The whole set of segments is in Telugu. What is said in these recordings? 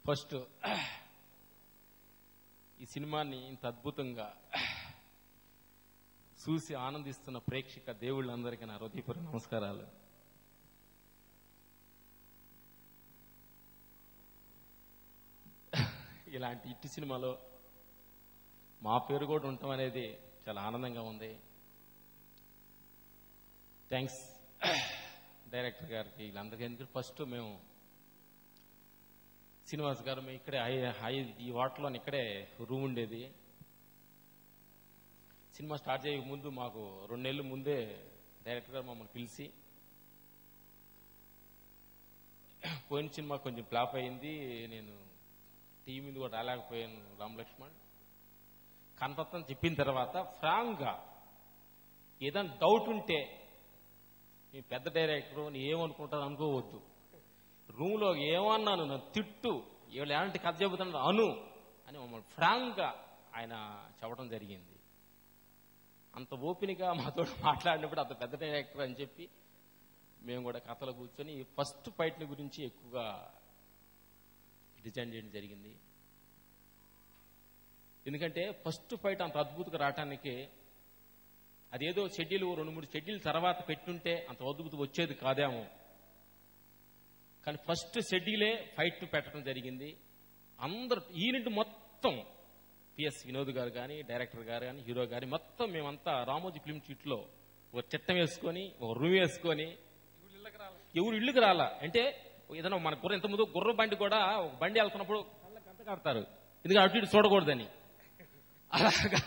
ఫస్ట్ ఈ సినిమాని ఇంత అద్భుతంగా చూసి ఆనందిస్తున్న ప్రేక్షక దేవుళ్ళందరికీ నా హృదయపూర్వక నమస్కారాలు. ఇలాంటి ఇట్టి సినిమాలో మా పేరు కూడా ఉండటం అనేది చాలా ఆనందంగా ఉంది. థ్యాంక్స్ డైరెక్టర్ గారికి, వీళ్ళందరికీ. ఎందుకంటే ఫస్ట్ మేము శ్రీనివాస్ గారు మేము ఇక్కడే ఈ వాటర్లో ఇక్కడే రూమ్ ఉండేది. సినిమా స్టార్ట్ చేయక ముందు మాకు 2 నెలల ముందే డైరెక్టర్ గారు మమ్మల్ని పిలిచి, పోయిన సినిమా కొంచెం ఫ్లాప్ అయింది, నేను టీవీ మీద కూడా రాలేకపోయాను రామ్ లక్ష్మణ్, కనపత్తం చెప్పిన తర్వాత ఫ్రాంక్గా ఏదైనా డౌట్ ఉంటే నీ పెద్ద డైరెక్టర్ నీ ఏమనుకుంటాను అనుకోవద్దు, రూమ్లో ఏమన్నాను నన్ను తిట్టు, ఇవాళ ఎలాంటి కథ చెబుతున్నాడు అను అని మమ్మల్ని ఫ్రాంక్గా ఆయన చెప్పడం జరిగింది. అంత ఓపెన్గా మాతో మాట్లాడినప్పుడు అంత పెద్ద డైరెక్టర్ అని చెప్పి మేము కూడా కథలో కూర్చొని ఫస్ట్ ఫైట్ని గురించి ఎక్కువగా డిజైన్ చేయడం జరిగింది. ఎందుకంటే ఫస్ట్ ఫైట్ అంత అద్భుతంగా రావటానికి అదేదో షెడ్యూల్ 2-3 షెడ్యూల్ తర్వాత పెట్టుంటే అంత అద్భుతం వచ్చేది కాదేమో, కానీ ఫస్ట్ షెడ్యూలే ఫైట్ పెట్టడం జరిగింది. అందరూ యూనిట్ మొత్తం పిఎస్ వినోద్ గారు కానీ, డైరెక్టర్ గారు కానీ, హీరో గారి మొత్తం మేమంతా రామోజీ ఫిల్మ్ షీట్లో ఒక చట్టం వేసుకొని ఒక రూమ్ వేసుకొని ఎవరు ఇళ్ళకి రాలా. అంటే ఏదైనా మన గుర్ర ఇంతకుముందు గుర్ర బండి కూడా ఒక బండి వెళ్తున్నప్పుడు కళ్ళకి గంట కడతారు, ఎందుకంటే అటు ఇటు చూడకూడదని. అలాగా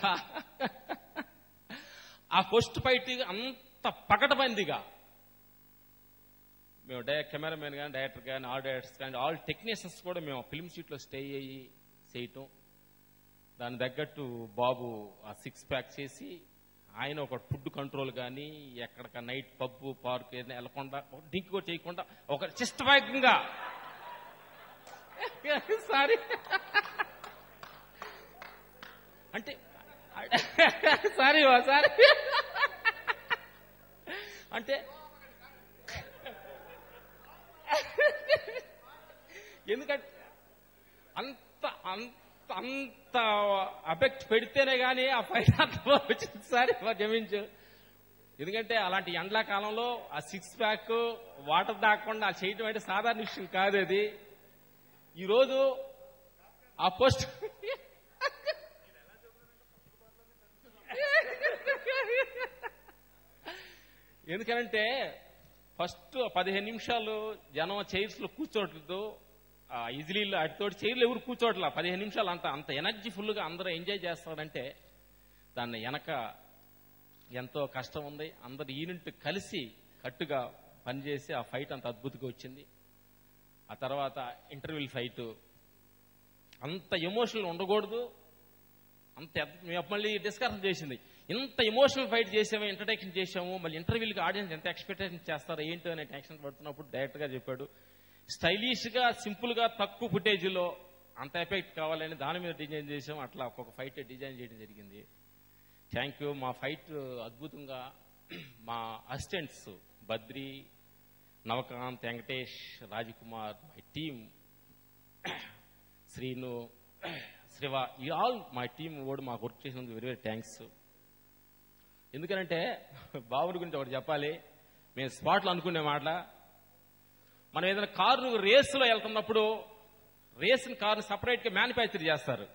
ఆ ఫస్ట్ ఫైట్ అంత పకటబందిగా మేము కెమెరామెన్ కానీ, డైరెక్టర్ కానీ, ఆల్ డైరెక్టర్స్ కానీ, ఆల్ టెక్నీషియన్స్ కూడా మేము ఫిల్మ్ షీట్లో స్టే అయ్యి చేయటం, దాని తగ్గట్టు బాబు ఆ 6 ప్యాక్ చేసి ఆయన ఒక ఫుడ్ కంట్రోల్ కానీ, ఎక్కడిక నైట్ పబ్ పార్క్ ఏదైనా వెళ్ళకుండా డ్రింక్ కూడా చేయకుండా ఒక సిస్టమాటిక్గా సారీ అంటే సారీ అంటే ఎందుకంటే అంత అంత అంత అఫెక్ట్ పెడితేనే కానీ ఆ ఫైట్ అంత వచ్చింది సార్ క్షమించు. ఎందుకంటే అలాంటి ఎండాకాలంలో ఆ 6 ప్యాక్ వాటర్ దాక్కుండా చేయటం అంటే సాధారణ విషయం కాదు అది. ఈరోజు ఆ పోస్ట్ ఎందుకంటే ఫస్ట్ 15 నిమిషాలు జనం చైర్స్ లో కూర్చోట్లేదు, ఈజిలీలో అటుతోటి చైర్లు ఎవరు కూర్చోట్లా. 15 నిమిషాలు అంత ఎనర్జీఫుల్ గా అందరూ ఎంజాయ్ చేస్తారంటే దాన్ని వెనక ఎంతో కష్టం ఉంది. అందరు యూనిట్ కలిసి కట్టుగా పనిచేసి ఆ ఫైట్ అంత అద్భుతంగా వచ్చింది. ఆ తర్వాత ఇంటర్వ్యూల్ ఫైట్ అంత ఎమోషనల్ ఉండకూడదు, అంత మళ్ళీ డిస్కషన్ చేసింది. ఇంత ఎమోషనల్ ఫైట్ చేసాము, ఇంట్రడక్షన్ చేసాము, మళ్ళీ ఇంటర్వ్యూలకి ఆడియన్స్ ఎంత ఎక్స్పెక్టేషన్ చేస్తారో ఏంటో అనే టెన్షన్ పడుతున్నప్పుడు డైరెక్టర్ గా చెప్పాడు, స్టైలిష్ గా సింపుల్ గా తక్కువ ఫుటేజ్లో అంత ఎఫెక్ట్ కావాలని దాని మీద డిజైన్ చేసాం. అట్లా ఒక్కొక్క ఫైట్ డిజైన్ చేయడం జరిగింది. Thank you. మా ఫైట్ అద్భుతంగా మా assistants Badri, Navakanth, Venkatesh, Rajakumar, my team Srinu, Shiva, ఈ ఆల్ మై టీమ్ కూడా మాకు వర్క్ చేసినందుకు వెరీ వెరీ థ్యాంక్స్. ఎందుకంటే బాబుని గురించి ఒకటి చెప్పాలి. మేము స్పాట్లో అనుకునే మాట, మనం ఏదైనా కారు రేసులో వెళ్తున్నప్పుడు రేసిన కారు సపరేట్ గా మ్యానుఫ్యాక్చర్ చేస్తారు,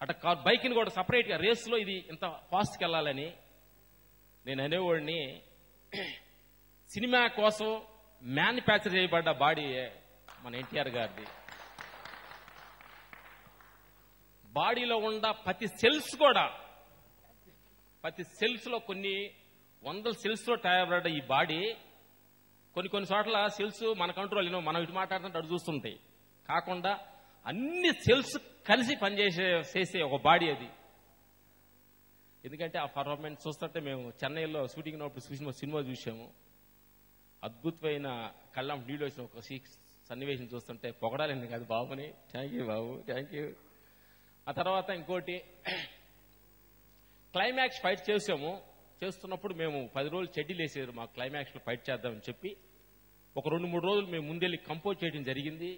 అట కార్ బైక్ని కూడా సపరేట్ గా రేసులో ఇది ఇంత ఫాస్ట్కి వెళ్ళాలని. నేను అనేవాడిని, సినిమా కోసం మ్యానుఫ్యాక్చర్ చేయబడ్డ బాడీ మన ఎన్టీఆర్ గారిది. బాడీలో ఉన్న ప్రతి సెల్స్ కూడా, ప్రతి సెల్స్ లో కొన్ని 100 సెల్స్ లో తయారపడ్డ ఈ బాడీ కొన్ని చోట్ల సెల్స్ మన కంట్రోల్, మనం ఇటు మాట్లాడుతుంటే అటు చూస్తుంటాయి, కాకుండా అన్ని సెల్స్ కలిసి పనిచేసే ఒక బాడీ అది. ఎందుకంటే ఆ పర్ఫార్మెన్స్ చూస్తుంటే మేము చెన్నైలో షూటింగ్ ఉన్నప్పుడు చూసిన సినిమా చూసాము, అద్భుతమైన కళ్ళం నీళ్ళు వచ్చిన ఒక సన్నివేశం చూస్తుంటే పొగడాలి కాదు బాబుని. Thank you Babu, thank you. ఆ తర్వాత ఇంకోటి క్లైమాక్స్ ఫైట్ చేస్తున్నప్పుడు మేము 10 రోజులు షెడ్యూల్ వేసారు మాకు క్లైమాక్స్ లో ఫైట్ చేద్దామని చెప్పి. ఒక 2-3 రోజులు మేము ముందెళ్ళి కంపోజ్ చేయడం జరిగింది.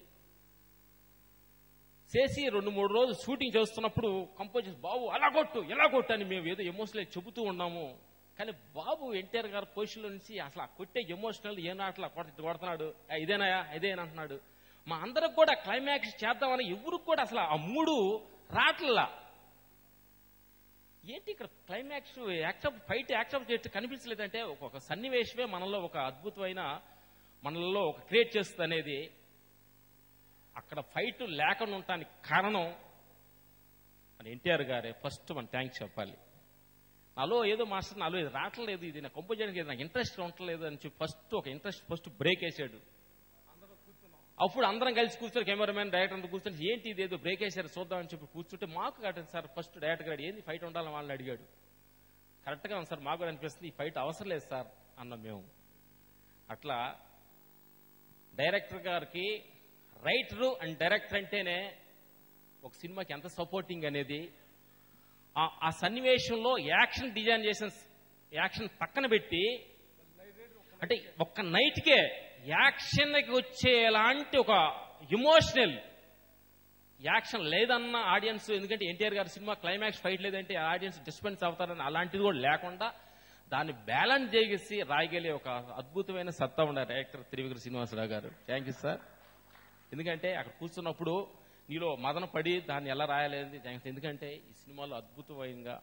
చేసి 2-3 రోజులు షూటింగ్ చేస్తున్నప్పుడు కంపోజర్స్ బాబు అలా కొట్టు ఇలా కొట్టు అని మేము ఏదో ఎమోషనల్ చెబుతూ ఉన్నాము. కానీ బాబు ఎన్టీఆర్ గారి పొజిషన్లో నుంచి అసలు ఆ కొట్టే ఎమోషనల్ ఏనా అట్లా కొడుతున్నాడు, ఇదేనాయా ఇదేనా అంటున్నాడు. మా అందరికి కూడా క్లైమాక్స్ చేద్దామని ఎవరికి కూడా అసలు ఆ మూడు రాట్లా. ఏంటి ఇక్కడ క్లైమాక్స్ ఫైట్ యాక్సెప్ట్ చేస్తే కనిపించలేదంటే ఒక సన్నివేశమే మనలో ఒక అద్భుతమైన మనలో ఒక క్రియేట్ చేస్తుంది అనేది. అక్కడ ఫైట్ లేకుండా ఉండటానికి కారణం మన ఎన్టీఆర్ గారే. ఫస్ట్ మనం థ్యాంక్స్ చెప్పాలి. నాలో ఏదో మాస్టర్ నాలో ఇది రావట్లేదు, ఇది నాకు కంపోజ్ నాకు ఇంట్రెస్ట్ ఉండట్లేదు అని చెప్పి ఫస్ట్ బ్రేక్ వేసాడు. అప్పుడు అందరం కలిసి కూర్చొని కెమెరామెన్ డైరెక్టర్ అంతా కూర్చొని ఏంటి ఇది ఏదో బ్రేక్ వేసారు చూద్దామని చెప్పి కూర్చుంటే మాకు కట్టండి సార్ ఫస్ట్ డైరెక్టర్ గారు ఏంది ఫైట్ ఉండాలని వాళ్ళని అడిగాడు. కరెక్ట్గా ఉంది సార్ మాకు అనిపిస్తుంది ఈ ఫైట్ అవసరం లేదు సార్ అన్నాం మేము. అట్లా డైరెక్టర్ గారికి రైటరు అండ్ డైరెక్టర్ అంటేనే ఒక సినిమాకి ఎంత సపోర్టింగ్ అనేది. ఆ సన్నివేశంలో యాక్షన్ డిజైన్ చేసిన యాక్షన్ పక్కన పెట్టి అంటే ఒక్క నైట్కే యాక్షన్కి వచ్చేలాంటి ఒక ఎమోషనల్ యాక్షన్ లేదన్న ఆడియన్స్, ఎందుకంటే ఎన్టీఆర్ గారి సినిమా క్లైమాక్స్ ఫైట్ లేదంటే ఆడియన్స్ డిస్టర్బెన్స్ అవుతారని అలాంటిది కూడా లేకుండా దాన్ని బ్యాలెన్స్ చేసి రాయగలిగే ఒక అద్భుతమైన సత్తా ఉన్న డైరెక్టర్ త్రివిక్రమ శ్రీనివాసరావు గారు. Thank you sir. ఎందుకంటే అక్కడ కూర్చున్నప్పుడు నీలో మదన పడి దాన్ని ఎలా రాయాలేదు థ్యాంక్స్. ఎందుకంటే ఈ సినిమాలో అద్భుతమైనగా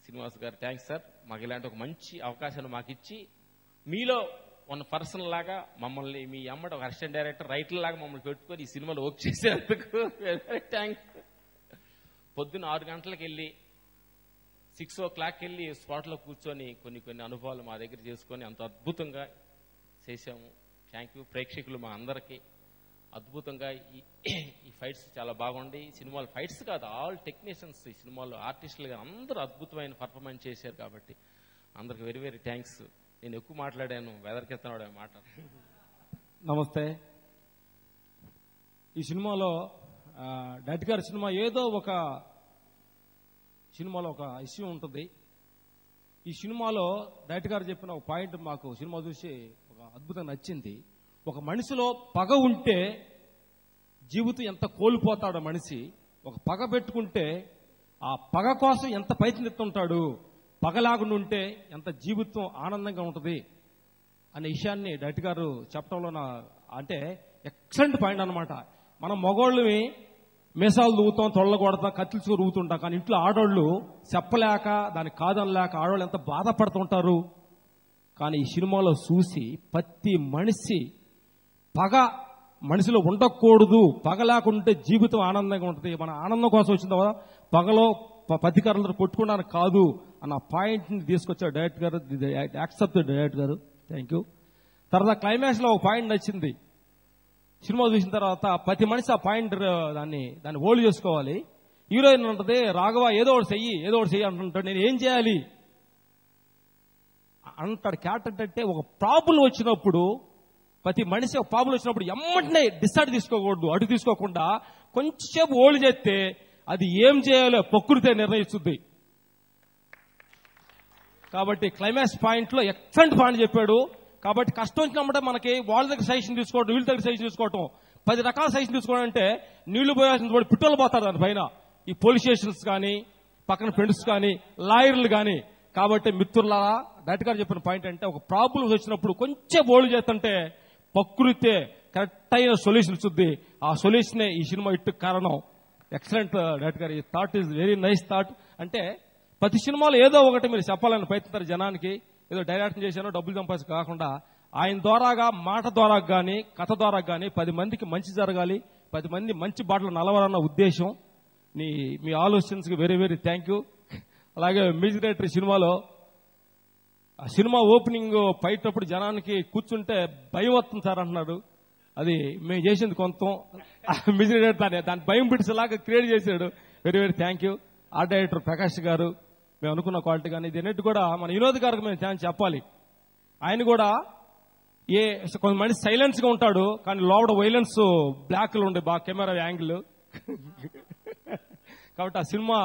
శ్రీనివాస్ గారు థ్యాంక్స్ సార్. మాకు ఇలాంటి ఒక మంచి అవకాశాన్ని మాకు ఇచ్చి మీలో ఉన్న పర్సన్ లాగా మమ్మల్ని మీ అమ్మట ఒక అసిస్టెంట్ డైరెక్టర్ రైటర్ లాగా మమ్మల్ని పెట్టుకొని ఈ సినిమాలో వర్క్ చేసేందుకు థ్యాంక్స్. పొద్దున్న 6 గంటలకు వెళ్ళి 6 o'clock వెళ్ళి స్పాట్లో కూర్చొని కొన్ని అనుభవాలు మా దగ్గర చేసుకొని అంత అద్భుతంగా చేశాము. Thank you. ప్రేక్షకులు మా అందరికీ అద్భుతంగా ఈ ఫైట్స్ చాలా బాగుంది. ఈ సినిమాలో ఫైట్స్ కాదు ఆల్ టెక్నీషియన్స్ ఈ సినిమాలో ఆర్టిస్టులుగా అందరూ అద్భుతమైన పర్ఫార్మెన్స్ చేశారు కాబట్టి అందరికి వెరీ వెరీ థ్యాంక్స్. నేను ఎక్కువ మాట్లాడాను, వెదర్కెత్తనాడు మాట. నమస్తే. ఈ సినిమాలో డైరెక్టర్ గారి సినిమా ఏదో ఒక సినిమాలో ఒక ఇష్యూ ఉంటుంది. ఈ సినిమాలో డైరెక్టర్ గారు చెప్పిన ఒక పాయింట్ మాకు సినిమా చూసి ఒక అద్భుతంగా నచ్చింది. ఒక మనిషిలో పగ ఉంటే జీవితం ఎంత కోల్పోతాడో మనిషి, ఒక పగ పెట్టుకుంటే ఆ పగ కోసం ఎంత ప్రయత్నిస్తుంటాడు, పగలాగుండి ఉంటే ఎంత జీవితం ఆనందంగా ఉంటుంది అనే విషయాన్ని డైరెక్టర్ గారు చెప్పడంలో అంటే ఎక్సలెంట్ పాయింట్ అనమాట. మనం మగవాళ్ళని మీసాలు దూగుతాం, తొళ్ళ కొడతాం, కత్తిల్చుకు రూగుతుంటాం. కానీ ఇంట్లో ఆడవాళ్ళు చెప్పలేక దానికి కాదనలేక ఆడవాళ్ళు ఎంత బాధపడుతుంటారు. కానీ ఈ సినిమాలో చూసి ప్రతి మనిషి పగ మనిషిలో ఉండకూడదు, పగ లేకుంటే జీవితం ఆనందంగా ఉంటుంది. మన ఆనందం కోసం వచ్చిన తర్వాత పగలో పతికారులతో కొట్టుకోవడానికి కాదు అన్న పాయింట్ ని తీసుకొచ్చారు డైరెక్టర్ గారు. యాక్సెప్ట్ డైరెక్టర్ గారు, థ్యాంక్ యూ. తర్వాత క్లైమాక్స్ లో ఒక పాయింట్ నచ్చింది. సినిమా చూసిన తర్వాత ప్రతి మనిషి ఆ పాయింట్ దాన్ని హోల్డ్ చేసుకోవాలి. హీరోయిన్ ఉంటుంది రాఘవ ఏదో ఒకటి చెయ్యి అంటుంటాడు. నేను ఏం చేయాలి అంటాడు. క్యారెక్టర్ అంటే ఒక ప్రాబ్లం వచ్చినప్పుడు ప్రతి మనిషి ఒక ప్రాబ్లం వచ్చినప్పుడు ఎమ్మటనే డిసైడ్ తీసుకోకూడదు, అడుగు తీసుకోకుండా కొంచెంసేపు హోల్డ్ చేస్తే అది ఏం చేయాలో ప్రకృతి నిర్ణయిస్తుంది. కాబట్టి క్లైమాక్స్ పాయింట్ లో ఎక్సలెంట్ పాయింట్ చెప్పాడు. కాబట్టి కష్టం వచ్చినప్పుడే మనకి వాళ్ళ దగ్గర సజెషన్ తీసుకోవడం, వీళ్ళ దగ్గర సజెషన్ తీసుకోవటం, 10 రకాల సజెషన్ తీసుకోవడం అంటే నీళ్లు పోయాల్సిన పిట్టలు పోతారు దానిపైన. ఈ పోలీస్ స్టేషన్స్ కానీ, పక్కన ఫ్రెండ్స్ కానీ, లాయర్లు కానీ. కాబట్టి మిత్రులారా డైరెక్టర్ గారు చెప్పిన పాయింట్ అంటే ఒక ప్రాబ్లమ్స్ వచ్చినప్పుడు కొంచెం బోల్డ్ చేస్తుంటే ప్రకృతే కరెక్ట్ అయిన సొల్యూషన్ ఇస్తుంది. ఆ సొల్యూషనే ఈ సినిమా ఇట్టుకు కారణం. ఎక్సలెంట్ డైరెక్టర్ గారు. ఈ thought is very nice thought. అంటే ప్రతి సినిమాలో ఏదో ఒకటి మీరు చెప్పాలని ప్రయత్నిస్తారు జనానికి. ఏదో డైరెక్షన్ చేశానో డబ్బులు సంపాదించి కాకుండా ఆయన ద్వారాగా మాట ద్వారా కానీ కథ ద్వారా కానీ 10 మందికి మంచి జరగాలి, 10 మంది మంచి బాటలు నలవాలన్న ఉద్దేశం. మీ ఆలోచనకి వెరీ వెరీ థ్యాంక్ యూ. అలాగే మ్యూజిక్ డైరెక్టర్ సినిమాలో ఆ సినిమా ఓపెనింగ్ పైటప్పుడు జనానికి కూర్చుంటే భయం వస్తుంది సార్ అంటున్నాడు. అది మేము చేసింది కొంత మ్యూజిక్ డైరెక్టర్ దాని భయం పిడిచేలాగా క్రియేట్ చేశాడు. Very very thank you. Art director Prakash గారు మేము అనుకున్న క్వాలిటీ కానీ ఇది అన్నిటి కూడా మన వినోద్ గారికి మేము థ్యాంక్స్ చెప్పాలి. ఆయన కూడా కొంతమంది సైలెన్స్ గా ఉంటాడు కానీ లోపల వైలెన్స్ బ్లాక్ లో ఉండే బాగా కెమెరా యాంగిల్. కాబట్టి ఆ సినిమా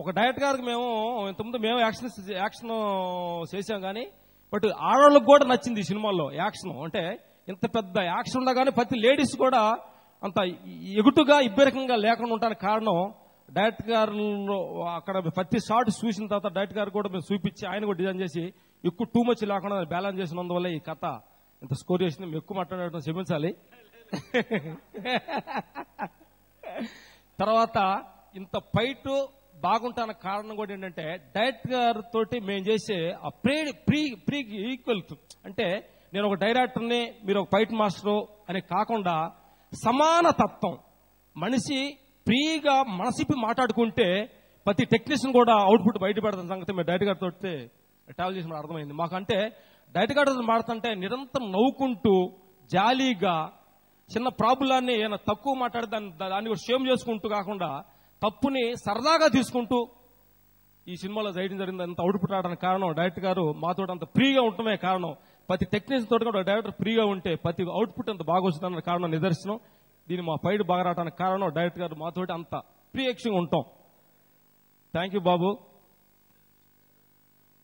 ఒక డైరెక్టర్ గారికి మేము ఇంతకుముందు మేము యాక్షన్ చేసాం కానీ బట్ ఆడవాళ్ళకి కూడా నచ్చింది ఈ సినిమాలో యాక్షన్. అంటే ఇంత పెద్ద యాక్షన్ ఉండగానే ప్రతి లేడీస్ కూడా అంత ఎగుటుగా ఇబ్బరికంగా లేకుండా ఉండడానికి కారణం డైరెక్టర్ గారు అక్కడ ప్రతి షాట్ చూసిన తర్వాత డైరెక్టర్ గారు కూడా మేము చూపించి ఆయన కూడా డిజైన్ చేసి ఎక్కువ టూ మచ్ లేకుండా బ్యాలెన్స్ చేసినందువల్ల ఈ కథ ఇంత స్కోర్ చేసింది. మేము ఎక్కువ మాట్లాడడం క్షమించాలి. తర్వాత ఇంత ఫైట్ బాగుంటానికి కారణం కూడా ఏంటంటే డైరెక్టర్ గారితో మేము చేసే ఆ ప్రీ ఈక్వల్, అంటే నేను ఒక డైరెక్టర్ని మీరు ఒక ఫైట్ మాస్టర్ అని కాకుండా సమాన తత్వం, మనిషి ఫ్రీగా మనసిప్పి మాట్లాడుకుంటే ప్రతి టెక్నీషియన్ కూడా అవుట్పుట్ బయట పెడతాం సంగతి మేము డైరెక్టర్ గారితో ట్రావెల్ చేసిన అర్థమైంది మాకంటే. డైరెక్టర్ గారితో మాట్లాడుతుంటే నిరంతరం నవ్వుకుంటూ జాలీగా చిన్న ప్రాబ్లాన్ని ఏమైనా తక్కువ మాట్లాడి దాన్ని కూడా షేమ్ చేసుకుంటూ కాకుండా తప్పుని సరదాగా తీసుకుంటూ ఈ సినిమాలో చేయడం జరిగింది. అంత అవుట్పుట్ రావడానికి కారణం డైరెక్టర్ గారు మాతో అంత ఫ్రీగా ఉండటమే కారణం. ప్రతి టెక్నీషియన్ తోటి కూడా డైరెక్టర్ ఫ్రీగా ఉంటే ప్రతి అవుట్పుట్ అంత బాగా వస్తుందన్న కారణం నిదర్శనం. దీన్ని మా ఫైట్ బాగా రావడానికి కారణం డైరెక్టర్ గారు మాతోటి అంత ప్రియక్షంగా ఉంటాం. థ్యాంక్ యూ బాబు.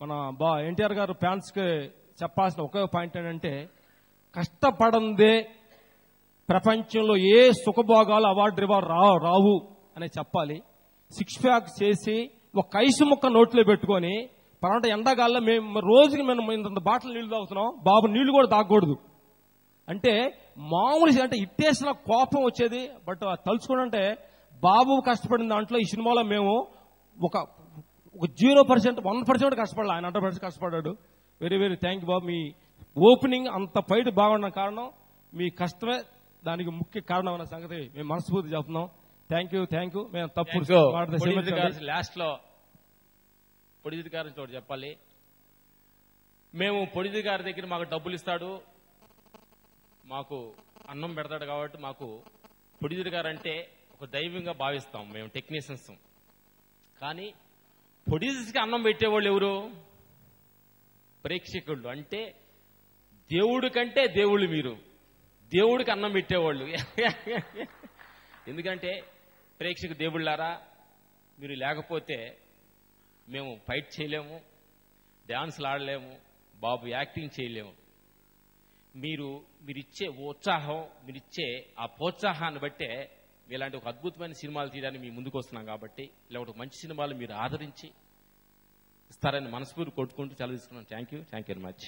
మన ఎన్టీఆర్ గారు ఫ్యాన్స్ కి చెప్పాల్సిన ఒకే పాయింట్ ఏంటంటే కష్టపడందే ప్రపంచంలో ఏ సుఖభోగాలు అవార్డు రివార్డు రావు అనే చెప్పాలి. 6 ప్యాక్ చేసి ఒక ఐసు ముక్క నోట్లో పెట్టుకొని పరంట ఎండాగాల్లో మేము రోజుకి మేము ఇంత బాటలు నీళ్లు తాగుతున్నాం, బాబు నీళ్లు కూడా తాగకూడదు అంటే మామూలు అంటే ఇట్టేసిన కోపం వచ్చేది. బట్ తలుచుకుంటే బాబు కష్టపడిన దాంట్లో ఈ సినిమాలో మేము ఒక 0%, 1% కష్టపడాలి. ఆయన 100% కష్టపడ్డాడు. Very very thank you Babu. Me opening అంత ఫైట్ బాగున్న కారణం మీ కష్టమే దానికి ముఖ్య కారణం అన్న సంగతి మేము మనస్ఫూర్తి చెప్తున్నాం. Thank you. మేము తప్పు లాస్ట్ లో పొడిజిత్ గారి చోటు చెప్పాలి. మేము పొడిజిత్ గారి దగ్గర మాకు డబ్బులు ఇస్తాడు, మాకు అన్నం పెడతాడు కాబట్టి మాకు పొడిజిత్ గారు అంటే ఒక దైవంగా భావిస్తాం మేము టెక్నీషియన్స్. కానీ పొడిజిట్కి అన్నం పెట్టేవాళ్ళు ఎవరు? ప్రేక్షకులు. అంటే దేవుడి కంటే దేవుళ్ళు మీరు, దేవుడికి అన్నం పెట్టేవాళ్ళు. ఎందుకంటే ప్రేక్షకు దేవుళ్ళారా, మీరు లేకపోతే మేము ఫైట్ చేయలేము, డాన్స్లు ఆడలేము, బాబు యాక్టింగ్ చేయలేము. మీరిచ్చే ఉత్సాహం, మీరిచ్చే ఆ ప్రోత్సాహాన్ని బట్టే ఇలాంటి ఒక అద్భుతమైన సినిమాలు తీయడానికి మీ ముందుకు వస్తున్నాం. కాబట్టి ఇలా ఒక మంచి సినిమాలు మీరు ఆదరించి ఇస్తారని మనస్ఫూర్తి కొట్టుకుంటూ సెలవు తీసుకున్నాను. Thank you very much.